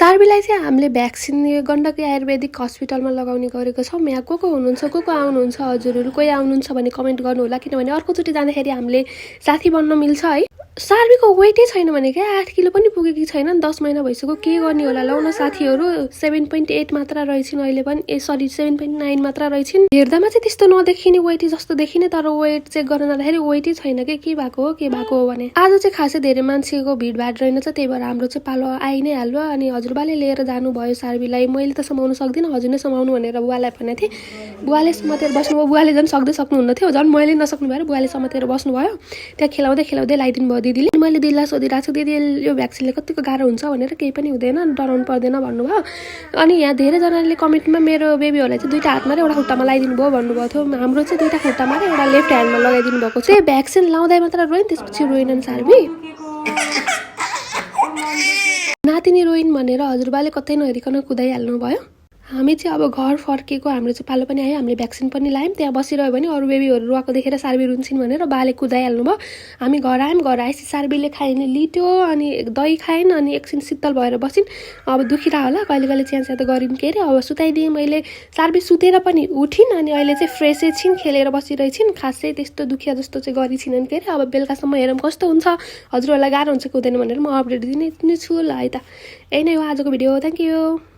सार्बीलाई चाहिँ हामीले भ्याक्सिन गण्डकी आयुर्वेदिक हस्पिटलमा लगाउने गरेको छौँ। यहाँ को हुनुहुन्छ, को आउनुहुन्छ, हजुरहरू कोही आउनुहुन्छ भने कमेन्ट गर्नु होला, किनभने अर्कोचोटि जाँदाखेरि हामीले साथी बन्न मिल्छ है। सार्बीको वेटै छैन भने क्या 8 किलो पनि पुगेकी छैन। 10 महिना भइसक्यो, के गर्ने होला ल न साथीहरू। 7.8 मात्रा रहेछन् अहिले पनि, 7.9 मात्रा रहेछन्। हेर्दामा चाहिँ त्यस्तो नदेखिने वेटै जस्तो देखिने, तर वेट चेक गर्न जाँदाखेरि वेटै छैन के भएको हो भने। आज चाहिँ खासै धेरै मान्छेको भिडभाड रहेनछ, त्यही भएर हाम्रो चाहिँ पालो आइ नै हाल्यो। अनि हजुरबाले लिएर जानुभयो सार्बीलाई। मैले त समाउनु सक्दिनँ, हजुर नै समाउनु भनेर बुवालाई भनेको थिएँ। बुवाले समातेर बस्नुभयो। बुवाले झन् सक्नुहुन्न थियो, झन् मैले नसक्नु भएर बुवाले समातेर बस्नुभयो। त्यहाँ खेलाउँदै लगाइदिनु भयो दिदीले। मैले दिदीलाई सोधिरहेको छु, दिदी यो भ्याक्सिनले कतिको गाह्रो हुन्छ भनेर। केही पनि हुँदैन, डराउनु पर्दैन भन्नुभयो। अनि यहाँ धेरैजनाले कमेन्टमा मेरो बेबीहरूलाई चाहिँ 2टा हातमा र एउटा खुट्टामा लगाइदिनु भयो भन्नुभएको थियो। हाम्रो चाहिँ 2टा खुट्टामा र एउटा लेफ्ट ह्यान्डमा लगाइदिनु भएको थियो। भ्याक्सिन लाउँदै मात्र रोइन्, त्यसपछि रोइनन् सार्बी। नातिनी रोइन् भनेर हजुरबाले कतै नहेरिकन कुदाइहाल्नु भयो। हामी चाहिँ अब घर फर्केको, हाम्रो चाहिँ पालो पनि आयो। हामीले भ्याक्सिन पनि लायौँ। त्यहाँ बसिरह्यो भने अरू बेबीहरू रुवाएको देखेर सार्बी रुन्छन् भनेर बाले कुदाइहाल्नु भयो। हामी घर आयौँ। घर आएपछि सार्बीले खाइने लिट्यो, अनि दही खाइन्, अनि एकछिन शीतल भएर बसिन्। अब दुखिरह होला, कहिले च्यान्छ त गरिन् के अरे। अब सुताइदिएँ मैले। सार्बी सुतेर पनि उठिन्, अनि अहिले चाहिँ फ्रेसै छिन्, खेलेर बसिरहेछिन्। खासै त्यस्तो दुखिया जस्तो चाहिँ गरी छिनन् के अरे। अब बेलुकासम्म हेरौँ कस्तो हुन्छ। हजुरहरूलाई गाह्रो हुन्छ कि हुँदैन भनेर म अपडेट दिने छु ल है त। यही नै हो आजको भिडियो। Thank you.